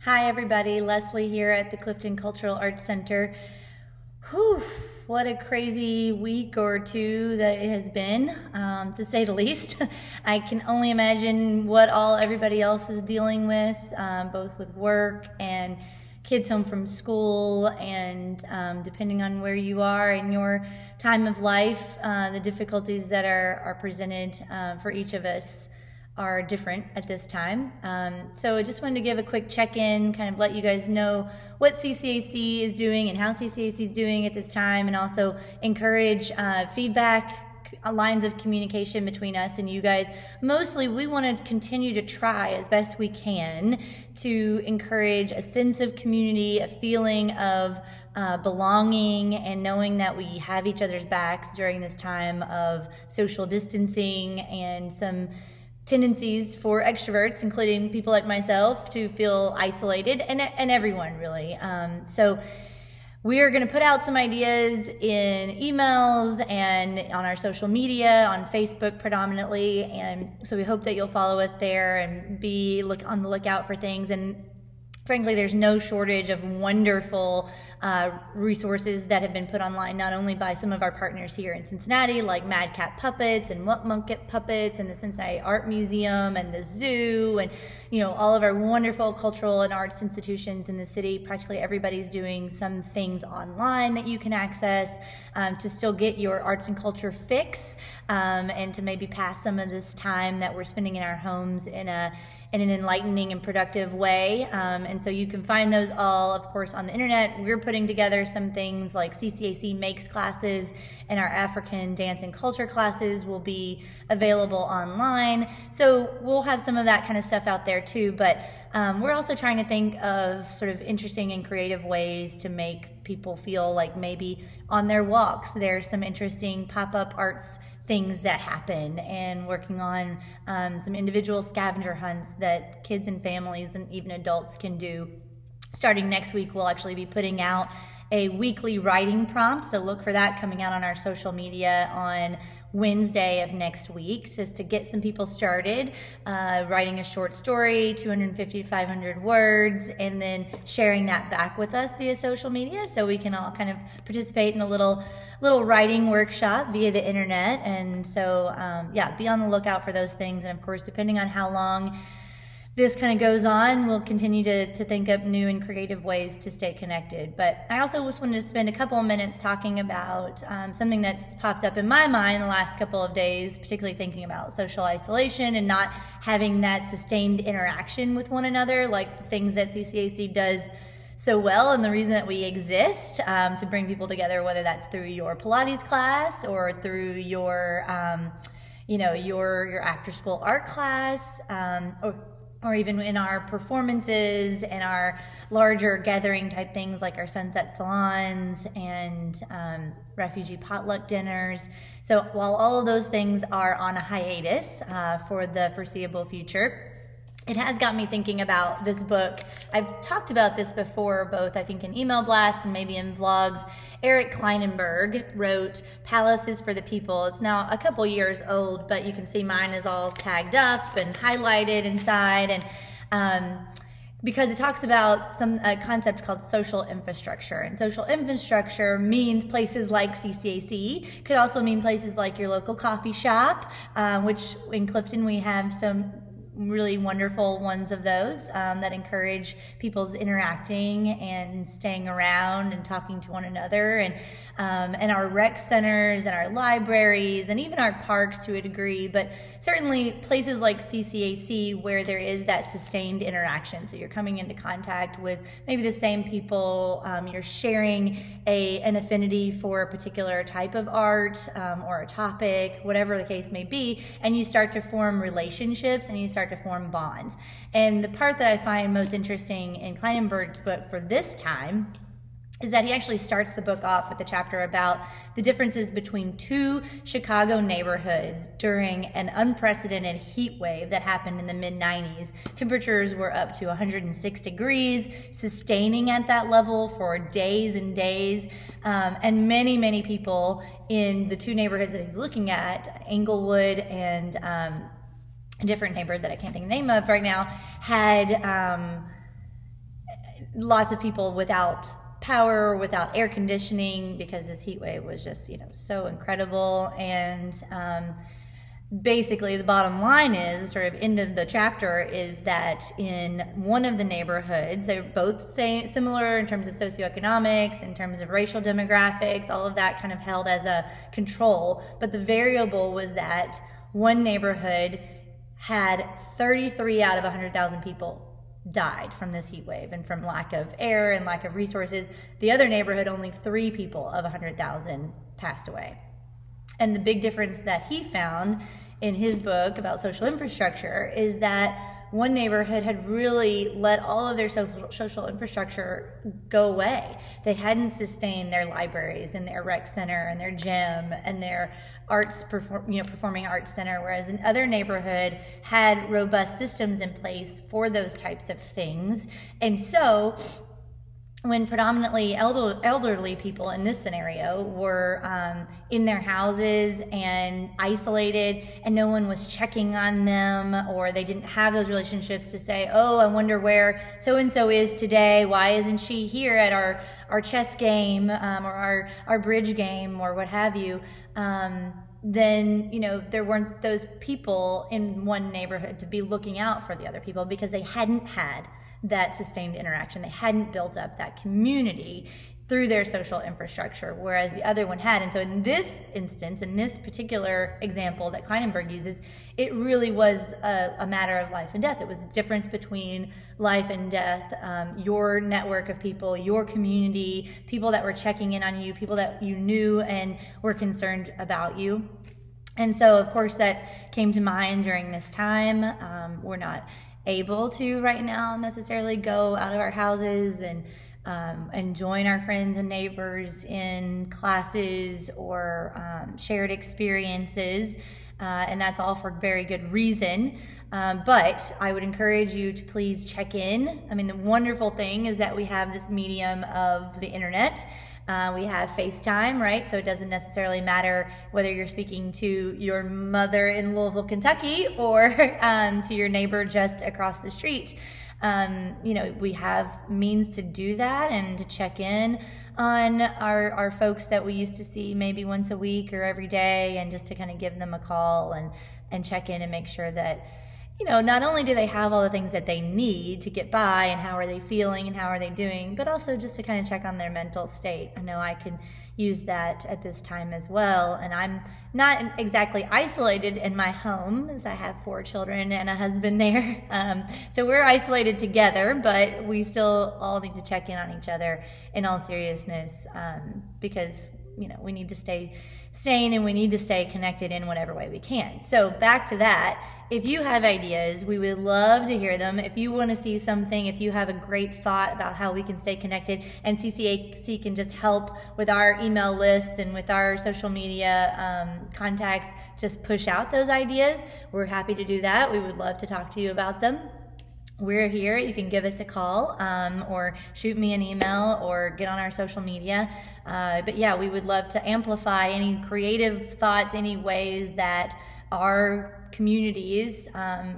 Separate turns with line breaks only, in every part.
Hi everybody, Leslie here at the Clifton Cultural Arts Center. Whew, what a crazy week or two that it has been, to say the least. I can only imagine what all everybody else is dealing with, both with work and kids home from school, and depending on where you are in your time of life, the difficulties that are presented for each of us are different at this time. So I just wanted to give a quick check-in, kind of let you guys know what CCAC is doing and how CCAC is doing at this time, and also encourage feedback, lines of communication between us and you guys. Mostly, we want to continue to try as best we can to encourage a sense of community, a feeling of belonging, and knowing that we have each other's backs during this time of social distancing and some tendencies for extroverts, including people like myself, to feel isolated, and everyone really. So we are going to put out some ideas in emails and on our social media, on Facebook predominantly, and so we hope that you'll follow us there and look on the lookout for things. And frankly, there's no shortage of wonderful resources that have been put online, not only by some of our partners here in Cincinnati, like Mad Cat Puppets and What Monket Puppets and the Cincinnati Art Museum and the zoo, and all of our wonderful cultural and arts institutions in the city. Practically everybody's doing some things online that you can access to still get your arts and culture fix, and to maybe pass some of this time that we're spending in our homes in an enlightening and productive way. And so you can find those all, of course, on the internet. We're putting together some things like CCAC Makes classes, and our African dance and culture classes will be available online. So we'll have some of that kind of stuff out there too. But we're also trying to think of sort of interesting and creative ways to make people feel like maybe on their walks there's some interesting pop-up arts things that happen, and working on some individual scavenger hunts that kids and families and even adults can do. Starting next week, we'll actually be putting out a weekly writing prompt, so look for that coming out on our social media on Wednesday of next week, just to get some people started writing a short story, 250 to 500 words, and then sharing that back with us via social media, so we can all kind of participate in a little writing workshop via the internet. And so yeah, be on the lookout for those things. And of course, depending on how long this kind of goes on, we'll continue to think up new and creative ways to stay connected. But I also just wanted to spend a couple of minutes talking about something that's popped up in my mind the last couple of days, particularly thinking about social isolation and not having that sustained interaction with one another, like the things that CCAC does so well, and the reason that we exist, to bring people together, whether that's through your Pilates class or through your your after school art class, or even in our performances and our larger gathering type things like our sunset salons and refugee potluck dinners. So while all of those things are on a hiatus for the foreseeable future, it has got me thinking about this book. I've talked about this before, both I think in email blasts and maybe in vlogs. Eric Kleinenberg wrote Palaces for the People. It's now a couple years old, but you can see mine is all tagged up and highlighted inside, and because it talks about a concept called social infrastructure. And social infrastructure means places like CCAC, could also mean places like your local coffee shop, which in Clifton we have some really wonderful ones of those that encourage people's interacting and staying around and talking to one another, and our rec centers and our libraries and even our parks to a degree, but certainly places like CCAC where there is that sustained interaction. So you're coming into contact with maybe the same people, you're sharing an affinity for a particular type of art or a topic, whatever the case may be, and you start to form relationships and you start to form bonds. And the part that I find most interesting in Kleinenberg's book for this time is that he actually starts the book off with a chapter about the differences between two Chicago neighborhoods during an unprecedented heat wave that happened in the mid-90s. Temperatures were up to 106 degrees, sustaining at that level for days and days, and many, many people in the two neighborhoods that he's looking at, Englewood and a different neighborhood that I can't think of the name of right now, had lots of people without power, without air conditioning, because this heat wave was just, so incredible. And basically the bottom line is, sort of end of the chapter, is that in one of the neighborhoods, they're both similar in terms of socioeconomics, in terms of racial demographics, all of that kind of held as a control. But the variable was that one neighborhood had 33 out of 100,000 people died from this heat wave and from lack of air and lack of resources. The other neighborhood, only 3 people of 100,000 passed away. And the big difference that he found in his book about social infrastructure is that one neighborhood had really let all of their social infrastructure go away. They hadn't sustained their libraries and their rec center and their gym and their performing arts center, whereas another neighborhood had robust systems in place for those types of things. And so when predominantly elderly people in this scenario were in their houses and isolated, and no one was checking on them, or they didn't have those relationships to say, oh, I wonder where so-and-so is today, why isn't she here at our chess game or our bridge game or what have you, then there weren't those people in one neighborhood to be looking out for the other people, because they hadn't had that sustained interaction. They hadn't built up that community through their social infrastructure, whereas the other one had. And so in this instance, in this particular example that Kleinenberg uses, it really was a matter of life and death. It was a difference between life and death, your network of people, your community, people that were checking in on you, people that you knew and were concerned about you. And so, of course, that came to mind during this time. We're not able to right now necessarily go out of our houses and join our friends and neighbors in classes or shared experiences, and that's all for very good reason. But I would encourage you to please check in. I mean, the wonderful thing is that we have this medium of the internet. We have FaceTime, right? So it doesn't necessarily matter whether you're speaking to your mother in Louisville, Kentucky, or to your neighbor just across the street. We have means to do that and to check in on our folks that we used to see maybe once a week or every day, and just to kind of give them a call and check in and make sure that not only do they have all the things that they need to get by, and how are they feeling and how are they doing, but also just to kind of check on their mental state. I know I can use that at this time as well. And I'm not exactly isolated in my home, as I have 4 children and a husband there. So we're isolated together, but we still all need to check in on each other in all seriousness, because we need to stay sane and we need to stay connected in whatever way we can. So back to that, if you have ideas, we would love to hear them. If you want to see something, if you have a great thought about how we can stay connected, and CCAC can just help with our email list and with our social media contacts, just push out those ideas, we're happy to do that. We would love to talk to you about them. We're here. You can give us a call or shoot me an email or get on our social media. But yeah, we would love to amplify any creative thoughts, any ways that our communities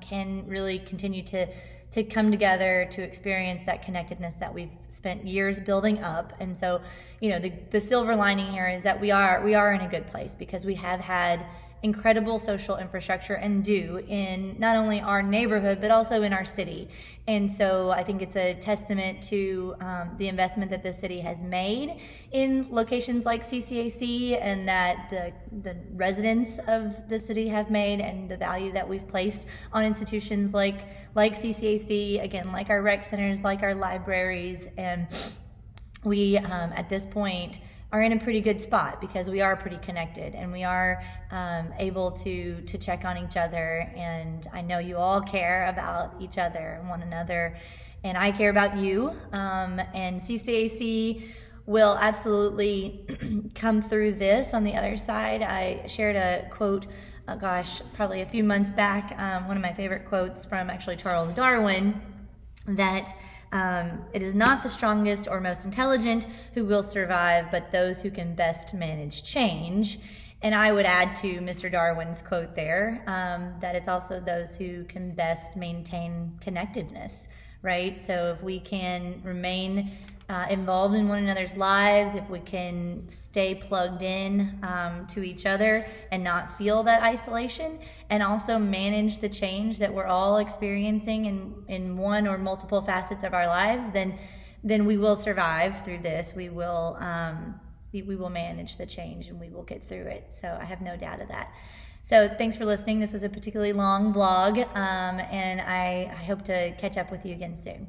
can really continue to come together to experience that connectedness that we've spent years building up. And so, the silver lining here is that we are in a good place, because we have had incredible social infrastructure and do in not only our neighborhood but also in our city. And so I think it's a testament to the investment that the city has made in locations like CCAC, and that the residents of the city have made, and the value that we've placed on institutions like CCAC, again, like our rec centers, like our libraries. And we at this point are in a pretty good spot, because we are pretty connected, and we are able to check on each other. And I know you all care about each other and one another, and I care about you. And CCAC will absolutely come through this on the other side. I shared a quote, probably a few months back, one of my favorite quotes from actually Charles Darwin, that it is not the strongest or most intelligent who will survive, but those who can best manage change. And I would add to Mr. Darwin's quote there that it's also those who can best maintain connectedness, right? So if we can remain involved in one another's lives, if we can stay plugged in to each other and not feel that isolation, and also manage the change that we're all experiencing in one or multiple facets of our lives, then we will survive through this. We will manage the change and we will get through it. So I have no doubt of that. So thanks for listening. This was a particularly long vlog, and I hope to catch up with you again soon.